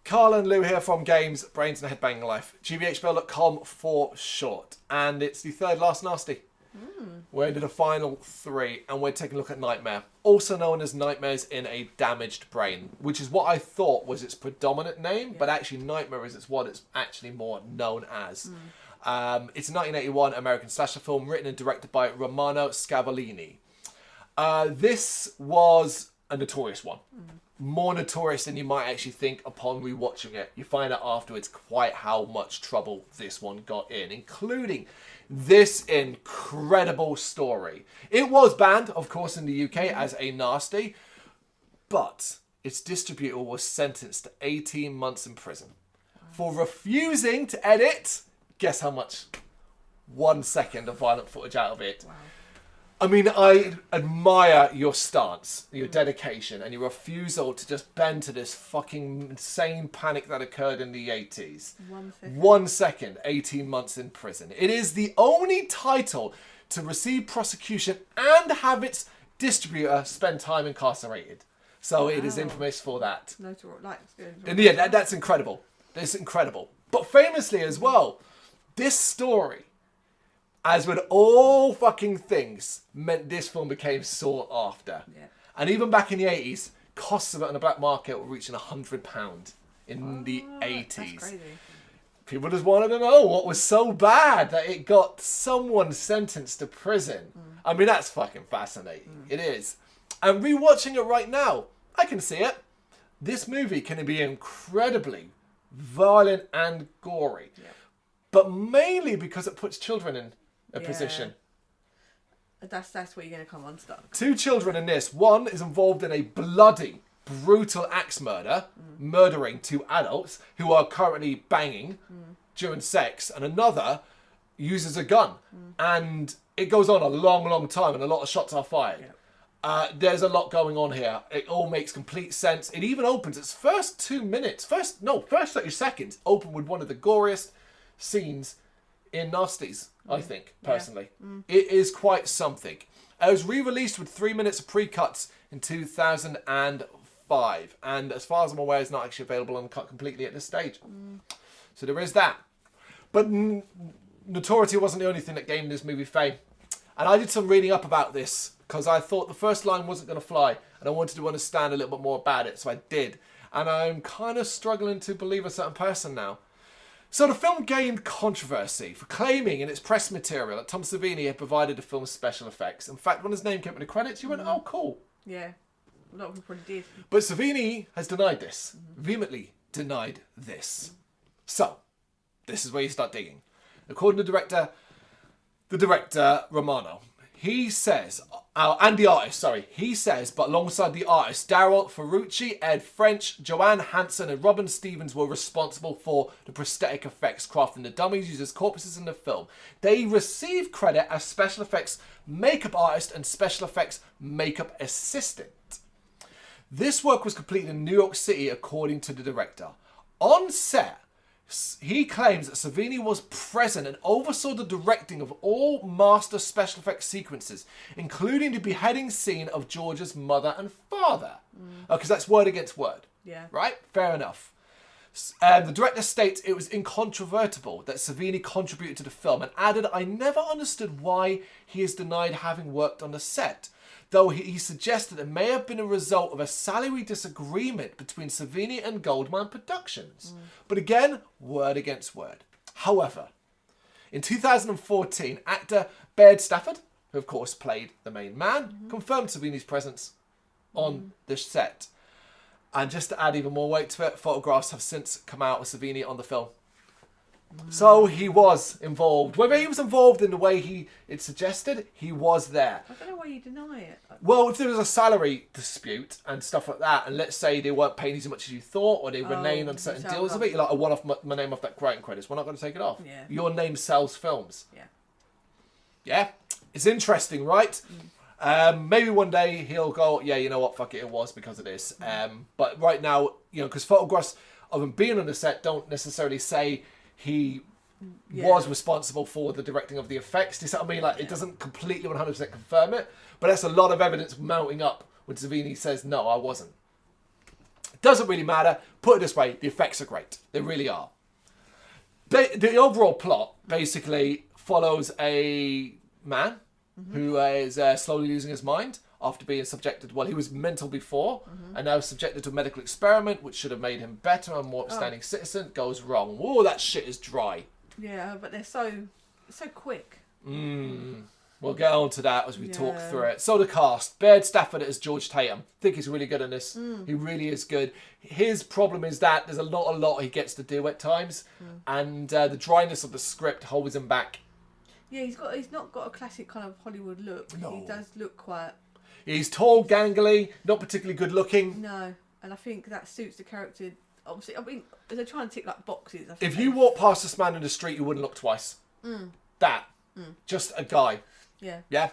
Carl and Lou here from Games, Brains and a Head-Banging Life. gbhblofficial for short. And it's the third last Nasty. We're into the final 3 and we're taking a look at Nightmare. Also known as Nightmares in a Damaged Brain, which is what I thought was its predominant name, but actually Nightmare is what it's actually more known as. It's a 1981 American slasher film written and directed by Romano Scavolini. This was a notorious one. More notorious than you might actually think upon rewatching it. You find out afterwards quite how much trouble this one got in, including this incredible story. It was banned, of course, in the UK as a nasty, but its distributor was sentenced to 18 months in prison for refusing to edit, guess how much? 1 second of violent footage out of it. Wow. I mean, I admire your stance, your dedication, and your refusal to just bend to this fucking insane panic that occurred in the 80s. 1 second. 1 second, 18 months in prison. It is the only title to receive prosecution and have its distributor spend time incarcerated. So it is infamous for that. And yeah, that's incredible. That's incredible. But famously as well, this story, as with all fucking things, meant this film became sought after. Yeah. And even back in the 80s, costs of it on the black market were reaching £100 in the 80s. That's crazy. People just wanted to know what was so bad that it got someone sentenced to prison. I mean, that's fucking fascinating. It is. And rewatching it right now, I can see it. This movie can be incredibly violent and gory. Yeah. But mainly because it puts children in a position. That's what you're going to come unstuck. 2 children in this. One is involved in a bloody, brutal axe murder, murdering 2 adults who are currently banging during sex, and another uses a gun. And it goes on a long, long time, and a lot of shots are fired. Yeah. There's a lot going on here. It all makes complete sense. It even opens its first 2 minutes, first 30 seconds, open with one of the goriest scenes in Nasties, I think, personally. Yeah. It is quite something. It was re-released with 3 minutes of pre-cuts in 2005. And as far as I'm aware, it's not actually available uncut completely at this stage. So there is that. But notoriety wasn't the only thing that gained this movie fame. And I did some reading up about this because I thought the first line wasn't going to fly. And I wanted to understand a little bit more about it. So I did. And I'm kind of struggling to believe a certain person now. So the film gained controversy for claiming in its press material that Tom Savini had provided the film's special effects. In fact, when his name came in the credits, you went, oh, cool. Yeah, a lot of people probably did. But Savini has denied this, vehemently denied this. So, this is where you start digging. According to the director, Romano, he says, and the artist, he says, but alongside the artists, Daryl Ferrucci, Ed French, Joanne Hansen and Robin Stevens were responsible for the prosthetic effects, crafting the dummies used as corpses in the film. They received credit as special effects makeup artist and special effects makeup assistant. This work was completed in New York City, according to the director. On set, he claims that Savini was present and oversaw the directing of all master special effects sequences, including the beheading scene of George's mother and father. Because that's word against word. Yeah. Right? Fair enough. The director states it was incontrovertible that Savini contributed to the film and added, I never understood why he is denied having worked on the set. Though he suggested it may have been a result of a salary disagreement between Savini and Goldman Productions. But again, word against word. However, in 2014, actor Baird Stafford, who of course played the main man, confirmed Savini's presence on the set. And just to add even more weight to it, photographs have since come out of Savini on the film. So he was involved. Whether he was involved in the way it suggested, he was there. I don't know why you deny it. Well, if there was a salary dispute and stuff like that, and let's say they weren't paying you as much as you thought, or they reneged on certain deals of it, you're like, I want off my name off that writing credits. We're not going to take it off. Yeah. Your name sells films. Yeah. Yeah? It's interesting, right? Maybe one day he'll go, yeah, you know what, fuck it, it was because of this. But right now, because photographs of him being on the set don't necessarily say he was responsible for the directing of the effects. Do you see what I mean? Like, it doesn't completely 100% confirm it, but that's a lot of evidence mounting up when Savini says, no, I wasn't. Doesn't really matter. Put it this way, the effects are great. They really are. The overall plot basically follows a man who is slowly losing his mind after being subjected, well, he was mental before, and now subjected to a medical experiment, which should have made him better and more upstanding citizen, goes wrong. Whoa, that shit is dry. Yeah, but they're so quick. We'll get on to that as we talk through it. So the cast. Baird Stafford as George Tatum. I think he's really good in this. He really is good. His problem is that there's not a lot he gets to do at times. And the dryness of the script holds him back. Yeah, he's not got a classic kind of Hollywood look. No. He does look quite... He's tall, gangly, not particularly good looking. No, and I think that suits the character. Obviously, I mean, they're trying to tick like boxes. I think If you walk past this man in the street, you wouldn't look twice. Just a guy. Yeah. Yeah.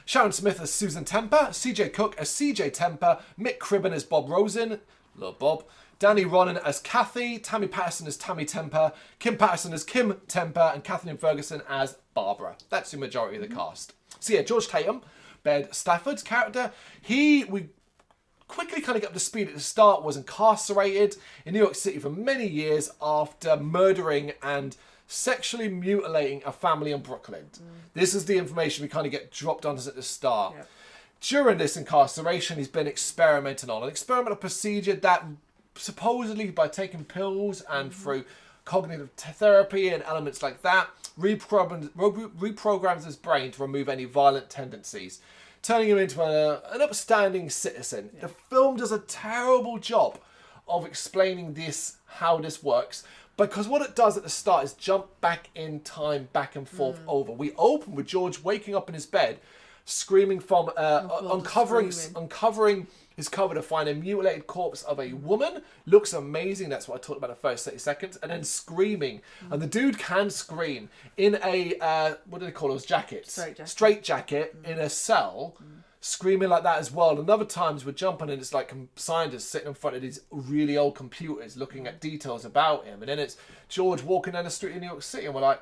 Sharon Smith as Susan Temper, CJ Cook as CJ Temper, Mick Cribben as Bob Rosen, love Bob, Danny Ronan as Kathy, Tammy Patterson as Tammy Temper, Kim Patterson as Kim Temper, and Kathleen Ferguson as Barbara. That's the majority of the cast. So yeah, George Tatum, Baird Stafford's character, we quickly kind of get up to speed at the start, was incarcerated in New York City for many years after murdering and sexually mutilating a family in Brooklyn. This is the information we kind of get dropped on us at the start. Yep. During this incarceration, he's been experimenting on an experimental procedure that supposedly by taking pills and through cognitive therapy and elements like that, reprograms his brain to remove any violent tendencies, turning him into an upstanding citizen. The film does a terrible job of explaining how this works, because what it does at the start is jump back in time, back and forth over. We open with George waking up in his bed, screaming from uncovering his cover to find a mutilated corpse of a woman. Looks amazing. That's what I talked about in the first 30 seconds. And then screaming. And the dude can scream in a, what do they call those jackets? Straight jacket in a cell. Screaming like that as well. And other times we're jumping and it's like scientists sitting in front of these really old computers looking at details about him. And then it's George walking down the street in New York City and we're like,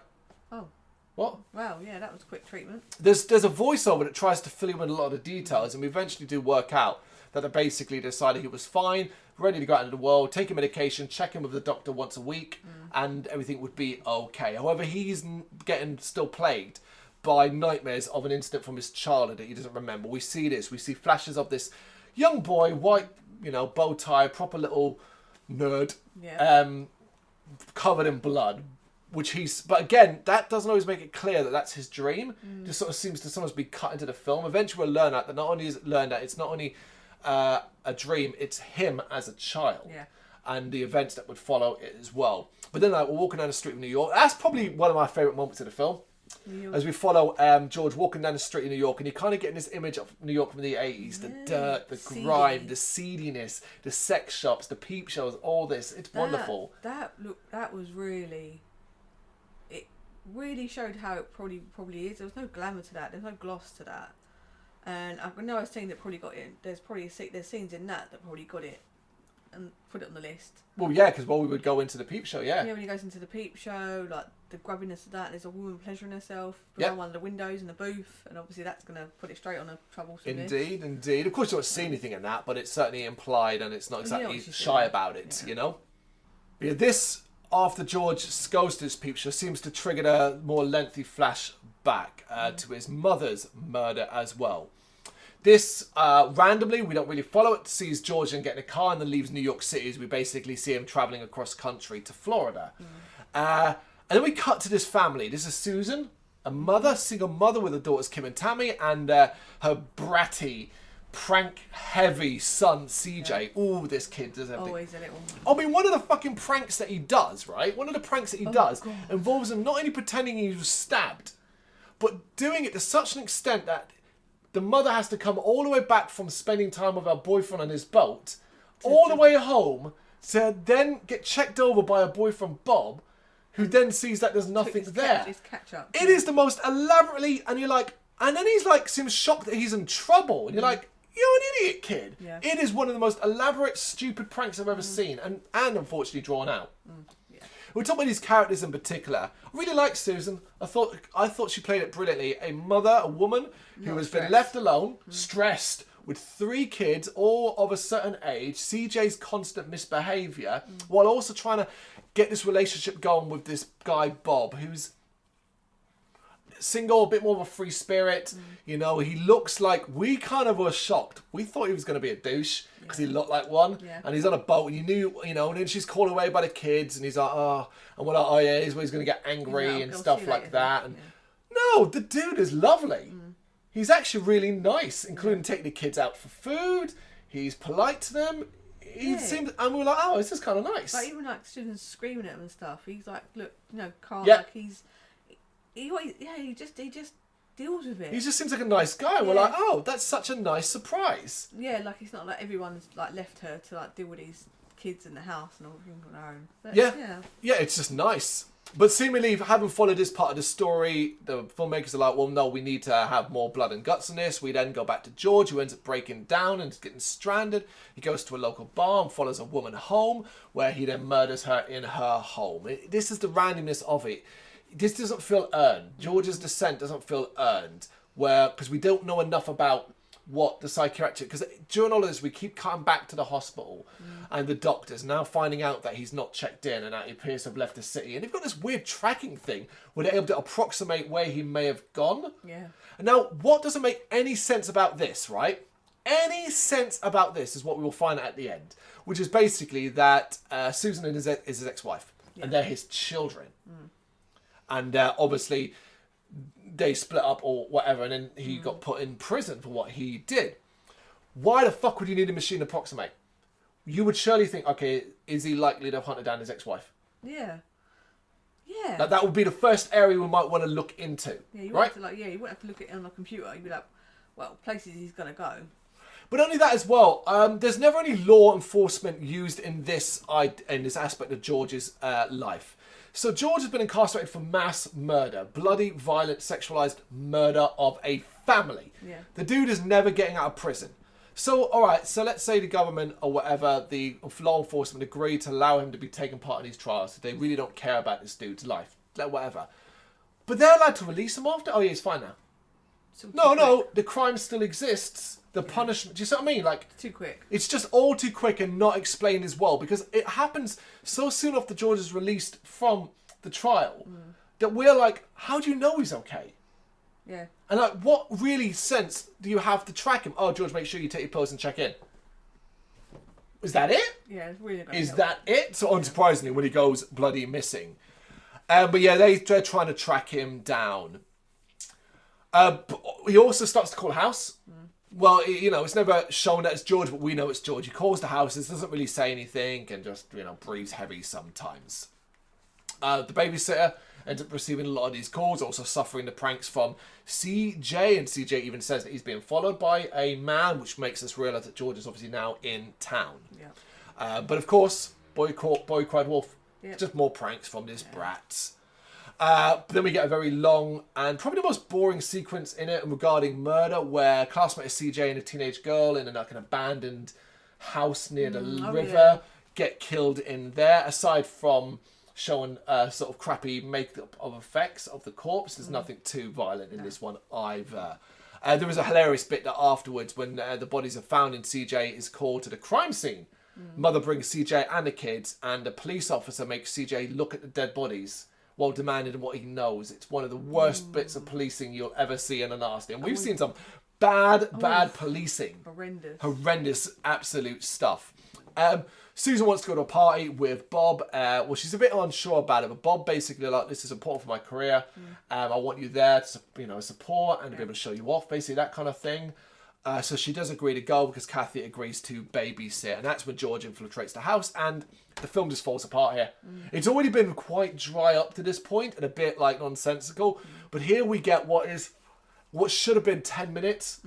oh. What? Wow, yeah, that was quick treatment. There's a voiceover that tries to fill you in a lot of the details, and we eventually do work out that they basically decided he was fine, ready to go out into the world, take a medication, check in with the doctor once a week, and everything would be okay. However, he's getting still plagued by nightmares of an incident from his childhood that he doesn't remember. We see this. We see flashes of this young boy, white, bow tie, proper little nerd, covered in blood. But again, that doesn't always make it clear that that's his dream. Just sort of seems to sometimes be cut into the film. Eventually we'll learn that not only is it learned that it's not only a dream, it's him as a child. Yeah. And the events that would follow it as well. But then we're walking down the street of New York. That's probably one of my favourite moments of the film. As we follow George walking down the street in New York, and you're kind of getting this image of New York from the 80s. The dirt, the grime, the seediness, the sex shops, the peep shows, all this. It's wonderful. That was really... really showed how it probably is. There was no glamour to that. There's no gloss to that. And I know a scene that probably got it. There's scenes in that probably got it and put it on the list. Well, yeah, because we would go into the peep show, yeah. Yeah, when he goes into the peep show, like the grubbiness of that. There's a woman pleasuring herself behind one of the windows in the booth, and obviously that's going to put it straight on a troublesome list. Indeed. Of course, you don't see anything in that, but it's certainly implied, and it's not exactly shy about it, Yeah, this... After George goes to his peep show, seems to trigger a more lengthy flashback to his mother's murder as well. This, randomly, we don't really follow it, sees George and get in a car and then leaves New York City as we basically see him travelling across country to Florida. And then we cut to this family. This is Susan, a single mother with her daughters Kim and Tammy, and her bratty, prank-heavy son, CJ. Yeah. Ooh, this kid does everything. Always a little... I mean, one of the fucking pranks that he does, right? One of the pranks that he does involves him not only pretending he was stabbed, but doing it to such an extent that the mother has to come all the way back from spending time with her boyfriend on his boat, all the way home, to then get checked over by her boyfriend, Bob, who then sees that there's nothing there. Catch up. It is the most elaborately... And you're like... And then he's like, seems shocked that he's in trouble. And you're like... You're an idiot, kid. Yeah. It is one of the most elaborate, stupid pranks I've ever seen, and unfortunately drawn out. Yeah. We're talking about these characters in particular. I really like Susan. I thought she played it brilliantly. A mother, a woman who has been left alone, stressed, with 3 kids, all of a certain age, CJ's constant misbehaviour, while also trying to get this relationship going with this guy, Bob, who's single, a bit more of a free spirit. You know, he looks like, we kind of were shocked. We thought he was going to be a douche because he looked like one. Yeah. And he's on a boat and you knew, you know, and then she's called away by the kids and he's like, oh, and we're like, oh yeah, he's going to get angry and stuff like that. And no, the dude is lovely. He's actually really nice, including taking the kids out for food. He's polite to them. He seems, and we're like, oh, this is kind of nice. Like even like students screaming at him and stuff. He's like, look, you know, calm. Yeah. Like he just deals with it. He just seems like a nice guy. We're like, oh, that's such a nice surprise. Yeah, like it's not like everyone's like left her to like deal with these kids in the house and everything on her own. But, yeah, it's just nice. But seemingly, having followed this part of the story, the filmmakers are like, well, no, we need to have more blood and guts in this. We then go back to George, who ends up breaking down and getting stranded. He goes to a local bar and follows a woman home, where he then murders her in her home. This is the randomness of it. This doesn't feel earned. George's descent doesn't feel earned, because we don't know enough about what the psychiatric, because during all of this we keep cutting back to the hospital and the doctors now finding out that he's not checked in and that he appears to have left the city, and they've got this weird tracking thing where they're able to approximate where he may have gone. And now what doesn't make any sense about this, right? Any sense about this is what we will find out at the end, which is basically that Susan is his ex-wife and they're his children. And obviously they split up or whatever, and then he got put in prison for what he did. Why the fuck would you need a machine to approximate? You would surely think, okay, is he likely to have hunted down his ex-wife? Yeah. Like, that would be the first area we might want to look into. Yeah, you right? wouldn't have to look at it on a computer. You'd be like, well, places he's gonna go. But only that as well. There's never any law enforcement used in this aspect of George's life. So George has been incarcerated for mass murder, bloody, violent, sexualized murder of a family. The dude is never getting out of prison. So, all right, so let's say the government or whatever, the law enforcement agreed to allow him to be taking part in these trials. They really don't care about this dude's life, whatever. But they're allowed to release him after? Oh, yeah, he's fine now. No, the crime still exists. The punishment, do you see what I mean? Like, too quick. It's just all too quick and not explained as well, because it happens so soon after George is released from the trial that we're like, how do you know he's okay? Yeah. And like, what really sense do you have to track him? Oh, George, make sure you take your pills and check in. Is that it? Yeah, it's really. Is that it? So unsurprisingly, when he goes bloody missing, but yeah, they're trying to track him down. He also starts to call a house. Well, you know, it's never shown that it's George, but we know it's George. He calls the house, doesn't really say anything, and just, you know, breathes heavy sometimes. The babysitter ends up receiving a lot of these calls, also suffering the pranks from CJ, and CJ even says that he's being followed by a man, which makes us realise that George is obviously now in town. But of course, boy cried wolf. Just more pranks from this brat. But then we get a very long and probably the most boring sequence in it regarding murder, where classmates CJ and a teenage girl in like an abandoned house near the river get killed in there. Aside from showing sort of crappy makeup of effects of the corpse, there's nothing too violent in this one either. There was a hilarious bit that afterwards, when the bodies are found and CJ is called to the crime scene, mother brings CJ and the kids, and the police officer makes CJ look at the dead bodies while demanding what he knows. It's one of the worst bits of policing you'll ever see in a Nasty. And we've seen some bad policing. Horrendous, absolute stuff. Susan wants to go to a party with Bob. Well, she's a bit unsure about it, but Bob basically like, this is important for my career. I want you there to, you know, support and to be able to show you off, basically that kind of thing. So she does agree to go because Kathy agrees to babysit, and that's when George infiltrates the house, and the film just falls apart here. It's already been quite dry up to this point and a bit like nonsensical, but here we get what should have been 10 minutes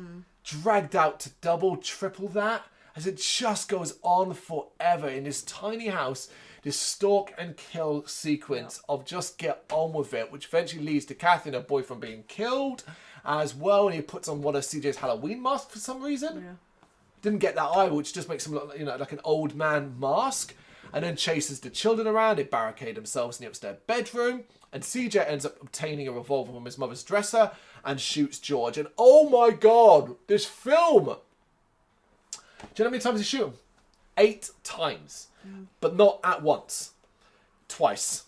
dragged out to double, triple that, as it just goes on forever in this tiny house, this stalk and kill sequence of just get on with it, which eventually leads to Kathy and her boyfriend being killed as well, and he puts on one of CJ's Halloween mask for some reason. Didn't get that either, which just makes him look, you know, like an old man mask, and then chases the children around. They barricade themselves in the upstairs bedroom, and CJ ends up obtaining a revolver from his mother's dresser and shoots George. And oh my god, this film Do you know how many times he shoot him? 8 times. But not at once. Twice.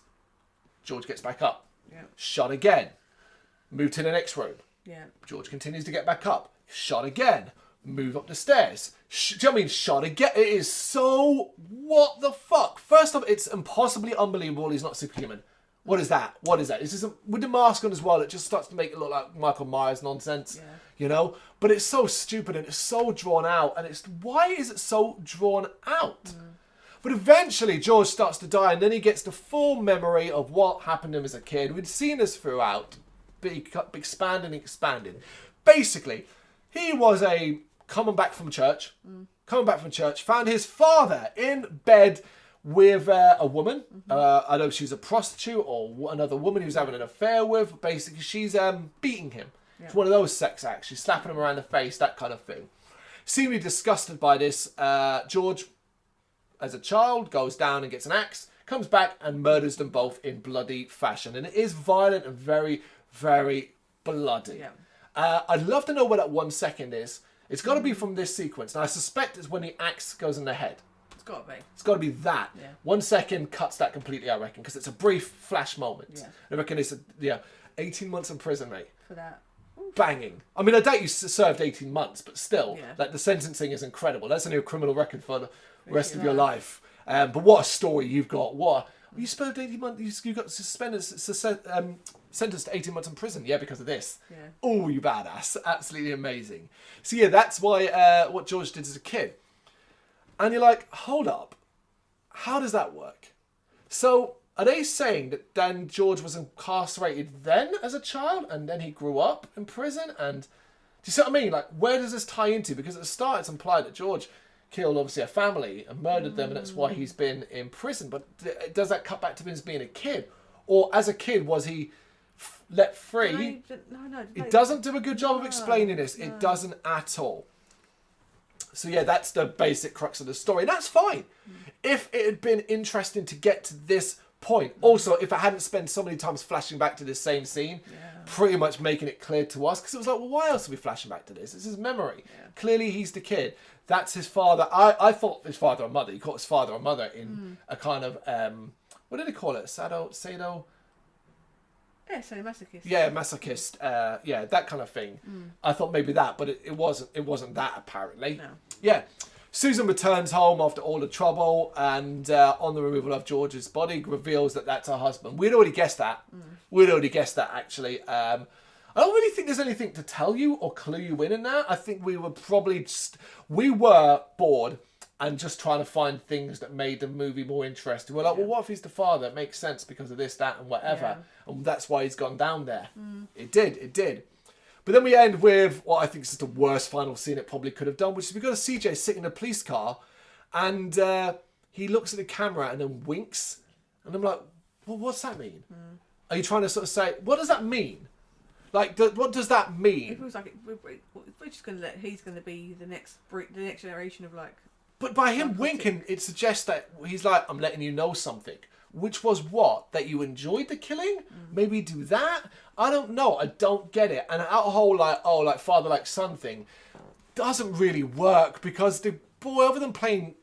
George gets back up. Yeah. Shot again. Move to the next room. Yeah. George continues to get back up. Shot again. Move up the stairs. Do you know what I mean? Shot again. It is so... What the fuck? First off, it's impossibly unbelievable he's not superhuman. What is that? What is that? It's just with the mask on as well, it just starts to make it look like Michael Myers nonsense. Yeah. You know? But it's so stupid and it's so drawn out. And it's... Why is it so drawn out? But eventually George starts to die and then he gets the full memory of what happened to him as a kid. We'd seen this throughout, but he kept expanding and expanding. Basically, he was coming back from church, found his father in bed with a woman. I don't know if she was a prostitute or another woman he was having an affair with. Basically, she's beating him. Yeah. It's one of those sex acts. She's slapping him around the face, that kind of thing. Seemingly disgusted by this, George, as a child, goes down and gets an axe, comes back and murders them both in bloody fashion. And it is violent and very, very bloody. Yeah. I'd love to know where that 1 second is. It's got to be from this sequence. And I suspect it's when the axe goes in the head. It's got to be. It's got to be that. Yeah. 1 second cuts that completely, I reckon, because it's a brief flash moment. Yeah. I reckon it's 18 months in prison, mate. For that. Banging. I mean, I doubt you served 18 months, but still, Yeah. like the sentencing is incredible. That's only a criminal record for the rest of your life. But what a story you've got. You served 18 months. You got sentenced to 18 months in prison. Yeah, because of this. Yeah. Oh, you badass. Absolutely amazing. So yeah, that's why what George did as a kid. And you're like, hold up. How does that work? So are they saying that then George was incarcerated then as a child and then he grew up in prison? And do you see what I mean? Like, where does this tie into? Because at the start it's implied that George killed obviously a family and murdered them and that's why he's been in prison. But does that cut back to him as being a kid? Or as a kid was he let free? No. It doesn't do a good job of explaining this. It doesn't at all. So yeah, that's the basic crux of the story. And that's fine. If it had been interesting to get to this point. Also, if I hadn't spent so many times flashing back to this same scene, pretty much making it clear to us. Because it was like, well, why else are we flashing back to this? It's his memory. Yeah. Clearly he's the kid. That's his father. I thought his father and mother. He called his father and mother in a kind of, what did he call it? Sado? Yeah, so masochist. Yeah, masochist. Yeah, that kind of thing. I thought maybe that, but it wasn't that apparently. No. Yeah. Susan returns home after all the trouble and on the removal of George's body reveals that that's her husband. We'd already guessed that. We'd already guessed that actually. I don't really think there's anything to tell you or clue you in that. I think we were probably we were bored and just trying to find things that made the movie more interesting. We're like, well, what if he's the father? It makes sense because of this, that, and whatever. Yeah. And that's why he's gone down there. It did. But then we end with what I think is just the worst final scene it probably could have done, which is we've got a CJ sitting in a police car and he looks at the camera and then winks. And I'm like, well, what's that mean? Are you trying to sort of say, what does that mean? Like, what does that mean? It feels like we're just going to he's going to be the next generation of like... But by him winking, it suggests that he's like, I'm letting you know something. Which was what? That you enjoyed the killing? Maybe do that? I don't know. I don't get it. And that whole like father like son thing doesn't really work because the boy, other than playing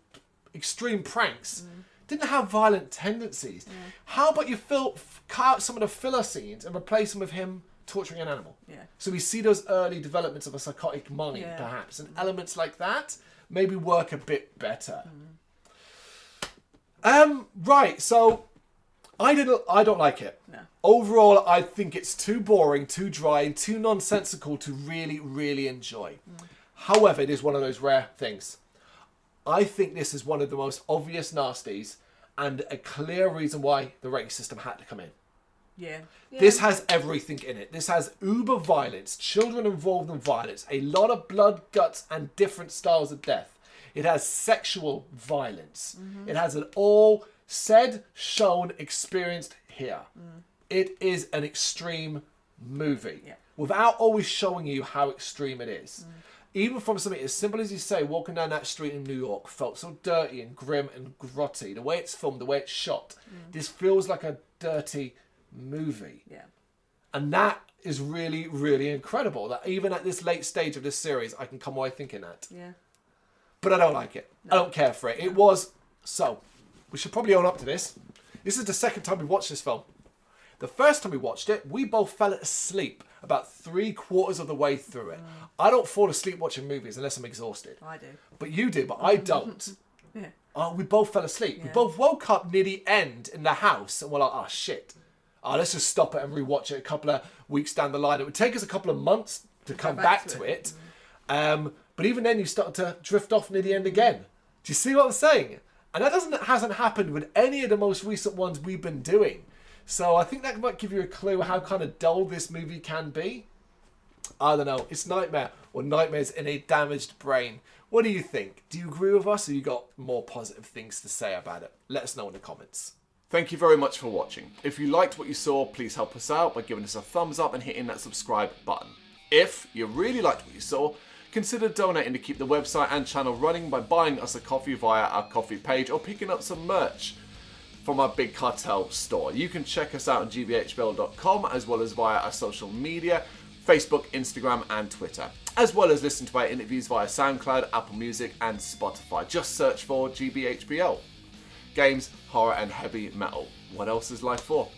extreme pranks, didn't have violent tendencies. How about you cut out some of the filler scenes and replace them with him torturing an animal? So we see those early developments of a psychotic mind, perhaps, and elements like that maybe work a bit better. Right, so I don't like it. No. Overall, I think it's too boring, too dry, and too nonsensical to really, really enjoy. However, it is one of those rare things. I think this is one of the most obvious nasties and a clear reason why the rating system had to come in. Yeah. This has everything in it. This has uber violence, children involved in violence, a lot of blood, guts, and different styles of death. It has sexual violence. It has it all said, shown, experienced here. It is an extreme movie without always showing you how extreme it is. Even from something as simple as you say, walking down that street in New York felt so dirty and grim and grotty. The way it's filmed, the way it's shot. This feels like a dirty movie. Yeah. And that is really, really incredible. That even at this late stage of this series, I can come away thinking that. Yeah. but I don't like it. I don't care for it. It was... So, we should probably own up to this. This is the second time we watched this film. The first time we watched it, we both fell asleep about 3/4 of the way through it. I don't fall asleep watching movies unless I'm exhausted. I do. But you do, but I don't. Yeah. We both fell asleep. Yeah. We both woke up near the end in the house and we're like, oh shit. Let's just stop it and rewatch it a couple of weeks down the line. It would take us a couple of months to come back to it. But even then you start to drift off near the end again. Do you see what I'm saying? And that hasn't happened with any of the most recent ones we've been doing. So I think that might give you a clue how kind of dull this movie can be. I don't know. It's Nightmare or Nightmares in a Damaged Brain. What do you think? Do you agree with us or you got more positive things to say about it? Let us know in the comments. Thank you very much for watching. If you liked what you saw, please help us out by giving us a thumbs up and hitting that subscribe button. If you really liked what you saw, consider donating to keep the website and channel running by buying us a coffee via our coffee page or picking up some merch from our Big Cartel store. You can check us out on gbhbl.com as well as via our social media, Facebook, Instagram and Twitter, as well as listen to our interviews via SoundCloud, Apple Music and Spotify. Just search for GBHBL. Games, horror and heavy metal. What else is life for?